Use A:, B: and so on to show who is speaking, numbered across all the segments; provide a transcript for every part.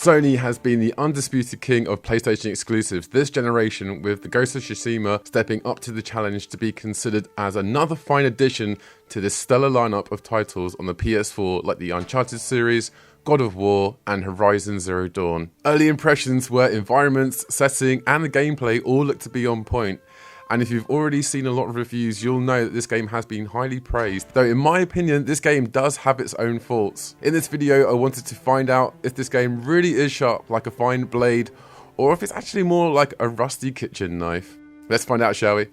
A: Sony has been the undisputed king of PlayStation exclusives this generation, with the Ghost of Tsushima stepping up to the challenge to be considered as another fine addition to this stellar lineup of titles on the PS4, like the Uncharted series, God of War, and Horizon Zero Dawn. Early impressions were environments, setting, and the gameplay all look to be on point. And if you've already seen a lot of reviews, you'll know that this game has been highly praised, though in my opinion, this game does have its own faults. In this video, I wanted to find out if this game really is sharp like a fine blade, or if it's actually more like a rusty kitchen knife. Let's find out, shall we?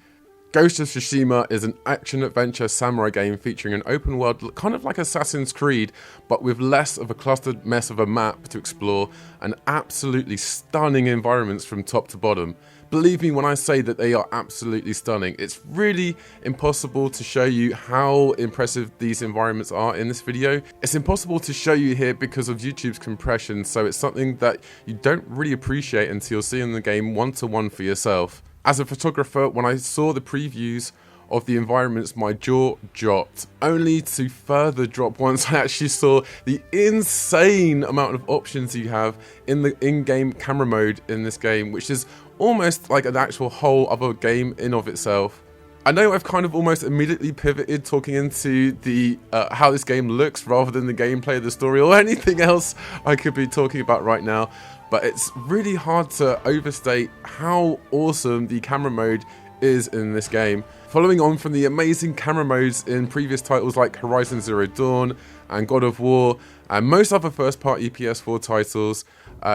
A: Ghost of Tsushima is an action-adventure samurai game featuring an open world kind of like Assassin's Creed, but with less of a clustered mess of a map to explore, and absolutely stunning environments from top to bottom. Believe me when I say that they are absolutely stunning. It's really impossible to show you how impressive these environments are in this video. It's impossible to show you here because of YouTube's compression, so it's something that you don't really appreciate until you're seeing the game one-to-one for yourself. As a photographer, when I saw the previews of the environments, my jaw dropped, only to further drop once I actually saw the insane amount of options you have in the in-game camera mode in this game, which is almost like an actual whole other game in of itself. I know I've kind of almost immediately pivoted talking into the how this game looks rather than the gameplay, the story, or anything else I could be talking about right now, but it's really hard to overstate how awesome the camera mode is in this game. Following on from the amazing camera modes in previous titles like Horizon Zero Dawn and God of War and most other first-party PS4 titles,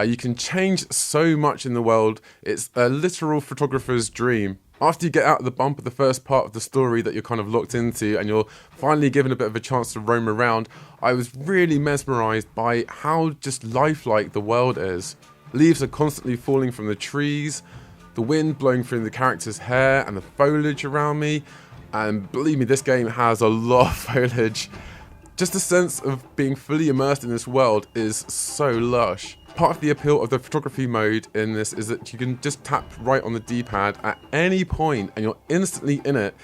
A: you can change so much in the world. It's a literal photographer's dream. After you get out of the bump of the first part of the story that you're kind of locked into and you're finally given a bit of a chance to roam around, I was really mesmerized by how just lifelike the world is. Leaves are constantly falling from the trees, the wind blowing through the character's hair and the foliage around me, and believe me, this game has a lot of foliage. Just the sense of being fully immersed in this world is so lush. Part of the appeal of the photography mode in this is that you can just tap right on the D-pad at any point and you're instantly in it,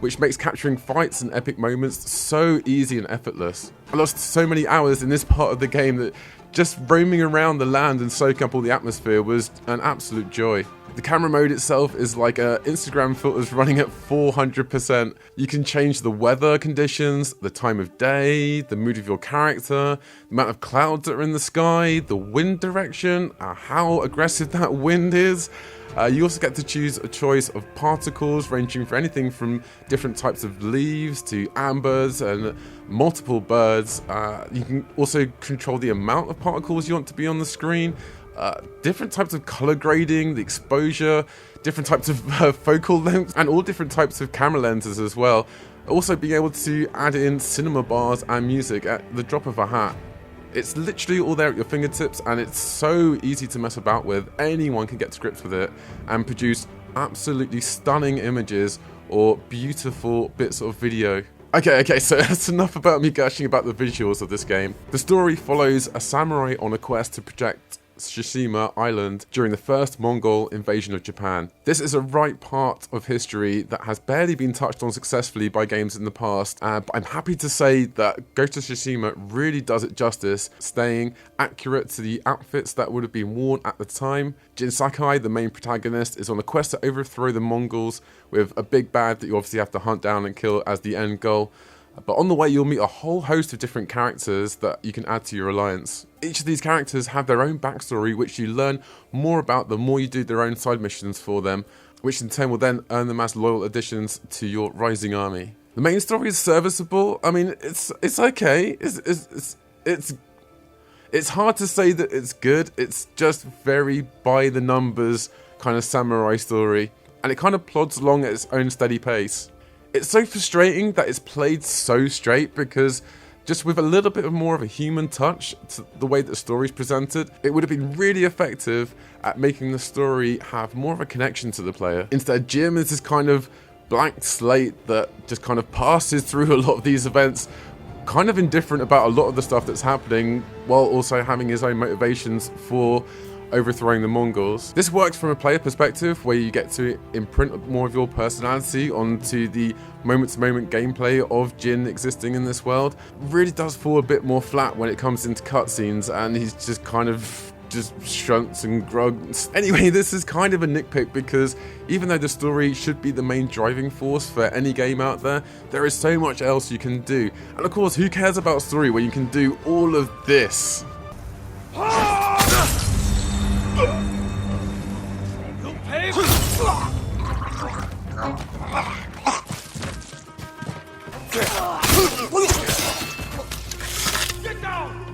A: which makes capturing fights and epic moments so easy and effortless. I lost so many hours in this part of the game that just roaming around the land and soaking up all the atmosphere was an absolute joy. The camera mode itself is like Instagram filters running at 400%. You can change the weather conditions, the time of day, the mood of your character, the amount of clouds that are in the sky, the wind direction, how aggressive that wind is. You also get to choose a choice of particles ranging for anything from different types of leaves to ambers and multiple birds. You can also control the amount of particles you want to be on the screen. Different types of color grading, the exposure, different types of focal lengths, and all different types of camera lenses as well. Also being able to add in cinema bars and music at the drop of a hat. It's literally all there at your fingertips and it's so easy to mess about with. Anyone can get to grips with it and produce absolutely stunning images or beautiful bits of video. Okay, so that's enough about me gushing about the visuals of this game. The story follows a samurai on a quest to protect Tsushima Island during the first Mongol invasion of Japan. This is a right part of history that has barely been touched on successfully by games in the past, but I'm happy to say that Ghost of Tsushima really does it justice, staying accurate to the outfits that would have been worn at the time. Jin Sakai, the main protagonist, is on a quest to overthrow the Mongols with a big bad that you obviously have to hunt down and kill as the end goal. But on the way, you'll meet a whole host of different characters that you can add to your alliance. Each of these characters have their own backstory, which you learn more about the more you do their own side missions for them, which in turn will then earn them as loyal additions to your rising army. The main story is serviceable. I mean, it's okay. It's hard to say that it's good. It's just very by the numbers kind of samurai story, and it kind of plods along at its own steady pace. It's so frustrating that it's played so straight, because just with a little bit more of a human touch to the way that the story's presented, it would have been really effective at making the story have more of a connection to the player. Instead, Jim is this kind of blank slate that just kind of passes through a lot of these events, kind of indifferent about a lot of the stuff that's happening, while also having his own motivations for overthrowing the Mongols. This works from a player perspective, where you get to imprint more of your personality onto the moment-to-moment gameplay of Jin existing in this world. Really does fall a bit more flat when it comes into cutscenes, and he's just kind of just shunts and grunts. Anyway, this is kind of a nitpick because even though the story should be the main driving force for any game out there, there is so much else you can do. And of course, who cares about story when you can do all of this?
B: Get down!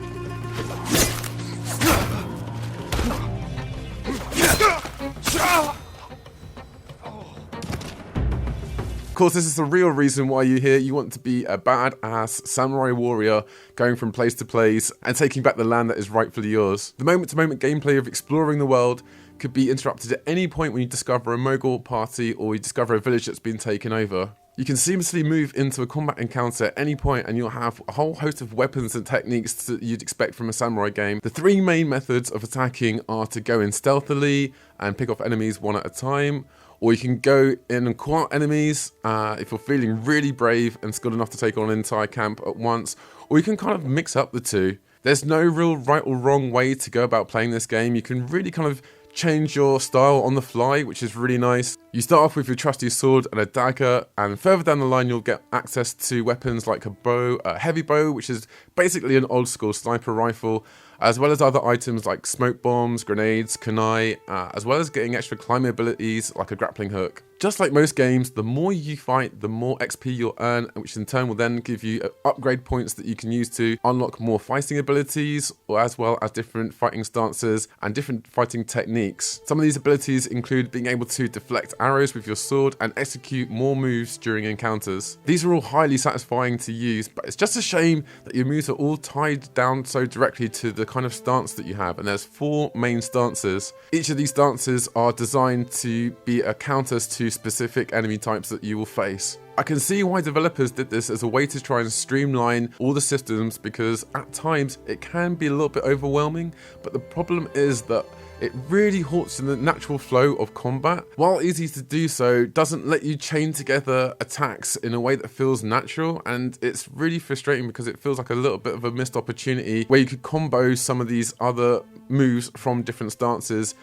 A: Of course, this is the real reason why you're here. You want to be a badass samurai warrior going from place to place and taking back the land that is rightfully yours. The moment-to-moment gameplay of exploring the world could be interrupted at any point when you discover a Mogul party or you discover a village that's been taken over. You can seamlessly move into a combat encounter at any point and you'll have a whole host of weapons and techniques that you'd expect from a samurai game. The three main methods of attacking are to go in stealthily and pick off enemies one at a time, or you can go in and call out enemies if you're feeling really brave and skilled enough to take on an entire camp at once, or you can kind of mix up the two. There's no real right or wrong way to go about playing this game. You can really kind of change your style on the fly, which is really nice. You start off with your trusty sword and a dagger, and further down the line you'll get access to weapons like a bow, a heavy bow, which is basically an old school sniper rifle, as well as other items like smoke bombs, grenades, kunai, as well as getting extra climbing abilities like a grappling hook. Just like most games, the more you fight, the more XP you'll earn, which in turn will then give you upgrade points that you can use to unlock more fighting abilities, or as well as different fighting stances and different fighting techniques. Some of these abilities include being able to deflect arrows with your sword and execute more moves during encounters. These are all highly satisfying to use, but it's just a shame that your moves are all tied down so directly to the kind of stance that you have, and there's 4 main stances. Each of these stances are designed to be a counters to specific enemy types that you will face. I can see why developers did this as a way to try and streamline all the systems, because at times it can be a little bit overwhelming, but the problem is that it really halts in the natural flow of combat. While easy to do so, doesn't let you chain together attacks in a way that feels natural, and it's really frustrating because it feels like a little bit of a missed opportunity where you could combo some of these other moves from different stances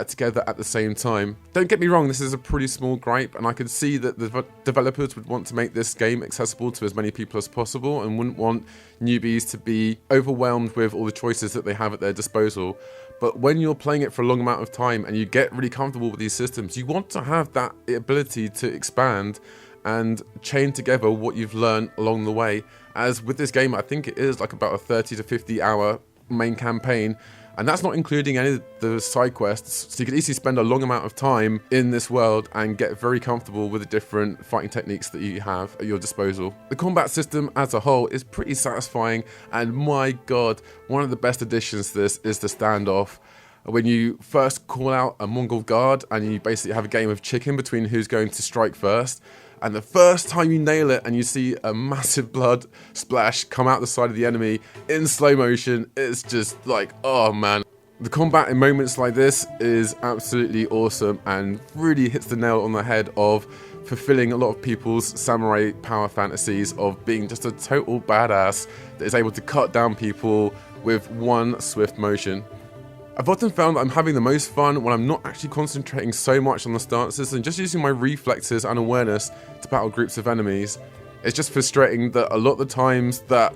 A: together at the same time. Don't get me wrong, this is a pretty small gripe, and I could see that the developers would want to make this game accessible to as many people as possible and wouldn't want newbies to be overwhelmed with all the choices that they have at their disposal. But when you're playing it for a long amount of time and you get really comfortable with these systems, you want to have that ability to expand and chain together what you've learned along the way. As with this game, I think it is like about a 30 to 50 hour main campaign, and that's not including any of the side quests, so you can easily spend a long amount of time in this world and get very comfortable with the different fighting techniques that you have at your disposal. The combat system as a whole is pretty satisfying, and my god, one of the best additions to this is the standoff. When you first call out a Mongol guard and you basically have a game of chicken between who's going to strike first, and the first time you nail it and you see a massive blood splash come out the side of the enemy in slow motion, it's just like, oh man. The combat in moments like this is absolutely awesome and really hits the nail on the head of fulfilling a lot of people's samurai power fantasies of being just a total badass that is able to cut down people with one swift motion. I've often found that I'm having the most fun when I'm not actually concentrating so much on the stances and just using my reflexes and awareness to battle groups of enemies. It's just frustrating that a lot of the times that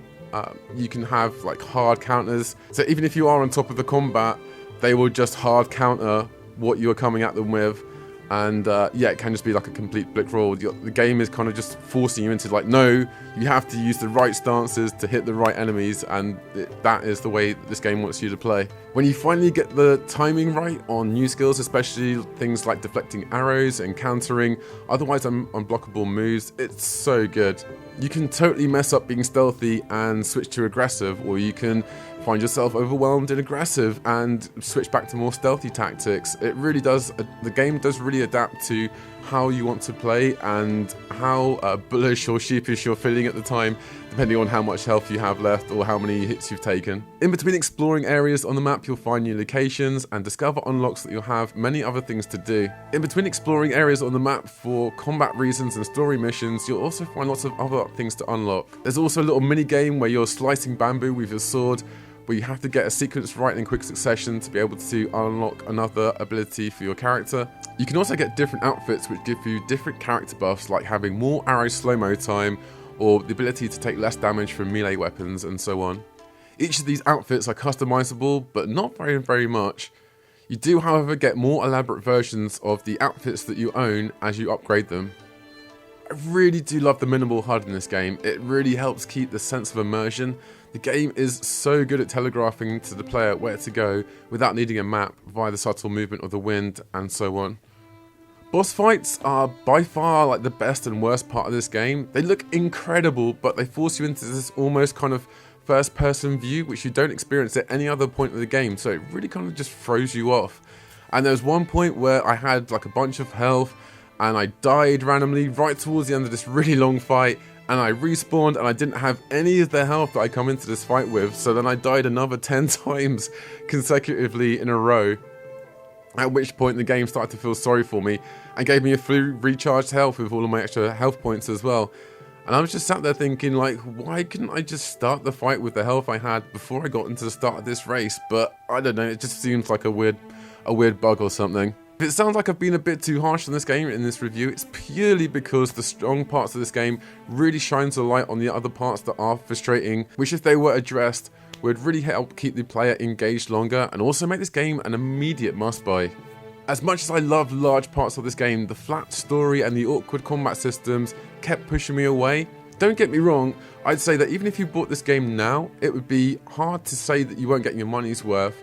A: you can have like hard counters, so even if you are on top of the combat, they will just hard counter what you're coming at them with. And yeah, it can just be like a complete blick roll. The game is kind of just forcing you into like, no, you have to use the right stances to hit the right enemies, and that is the way this game wants you to play. When you finally get the timing right on new skills, especially things like deflecting arrows and countering otherwise unblockable moves, it's so good. You can totally mess up being stealthy and switch to aggressive, or you can find yourself overwhelmed and aggressive and switch back to more stealthy tactics. It really does, the game does really adapt to how you want to play and how bullish or sheepish you're feeling at the time, depending on how much health you have left or how many hits you've taken. In between exploring areas on the map, you'll find new locations and discover unlocks that you'll have many other things to do. In between exploring areas on the map for combat reasons and story missions, you'll also find lots of other things to unlock. There's also a little mini game where you're slicing bamboo with your sword, where you have to get a sequence right in quick succession to be able to unlock another ability for your character. You can also get different outfits which give you different character buffs, like having more arrow slow-mo time, or the ability to take less damage from melee weapons, and so on. Each of these outfits are customizable, but not very much. You do, however, get more elaborate versions of the outfits that you own as you upgrade them. I really do love the minimal HUD in this game. It really helps keep the sense of immersion. The game is so good at telegraphing to the player where to go without needing a map via the subtle movement of the wind and so on. Boss fights are by far like the best and worst part of this game. They look incredible, but they force you into this almost kind of first person view which you don't experience at any other point of the game, so it really kind of just throws you off. And there was one point where I had like a bunch of health and I died randomly right towards the end of this really long fight, and I respawned and I didn't have any of the health that I come into this fight with, so then I died another 10 times consecutively in a row. At which point the game started to feel sorry for me and gave me a fully recharged health with all of my extra health points as well. And I was just sat there thinking, like, why couldn't I just start the fight with the health I had before I got into the start of this race? But I don't know, it just seems like a weird bug or something. If it sounds like I've been a bit too harsh on this game in this review, it's purely because the strong parts of this game really shines a light on the other parts that are frustrating, which if they were addressed would really help keep the player engaged longer and also make this game an immediate must-buy. As much as I love large parts of this game, the flat story and the awkward combat systems kept pushing me away. Don't get me wrong, I'd say that even if you bought this game now, it would be hard to say that you weren't getting your money's worth,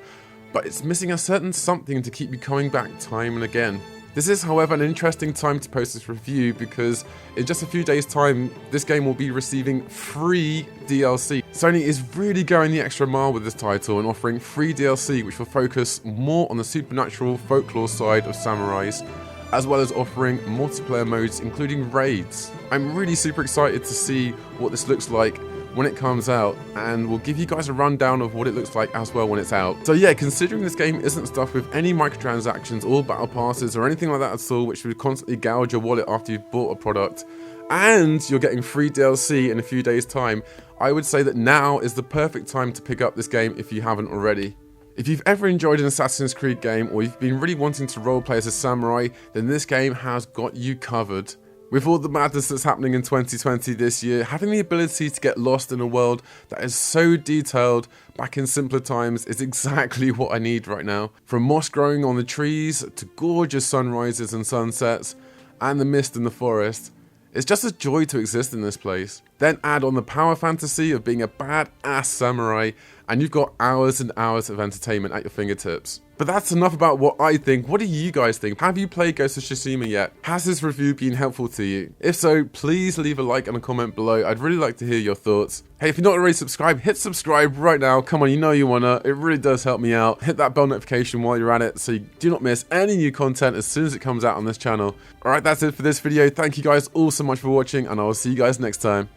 A: but it's missing a certain something to keep you coming back time and again. This is, however, an interesting time to post this review because in just a few days' time, this game will be receiving free DLC. Sony is really going the extra mile with this title and offering free DLC which will focus more on the supernatural folklore side of samurais, as well as offering multiplayer modes including raids. I'm really super excited to see what this looks like when it comes out, and we'll give you guys a rundown of what it looks like as well when it's out. So yeah, considering this game isn't stuffed with any microtransactions or battle passes or anything like that at all, which would constantly gouge your wallet after you've bought a product, and you're getting free DLC in a few days' time, I would say that now is the perfect time to pick up this game if you haven't already. If you've ever enjoyed an Assassin's Creed game, or you've been really wanting to roleplay as a samurai, then this game has got you covered. With all the madness that's happening in 2020 this year, having the ability to get lost in a world that is so detailed back in simpler times is exactly what I need right now. From moss growing on the trees, to gorgeous sunrises and sunsets, and the mist in the forest. It's just a joy to exist in this place. Then add on the power fantasy of being a badass samurai, and you've got hours and hours of entertainment at your fingertips. But that's enough about what I think. What do you guys think? Have you played Ghost of Tsushima yet? Has this review been helpful to you? If so, please leave a like and a comment below. I'd really like to hear your thoughts. Hey, if you're not already subscribed, hit subscribe right now. Come on, you know you wanna. It really does help me out. Hit that bell notification while you're at it so you do not miss any new content as soon as it comes out on this channel. Alright, that's it for this video. Thank you guys all so much for watching, and I will see you guys next time.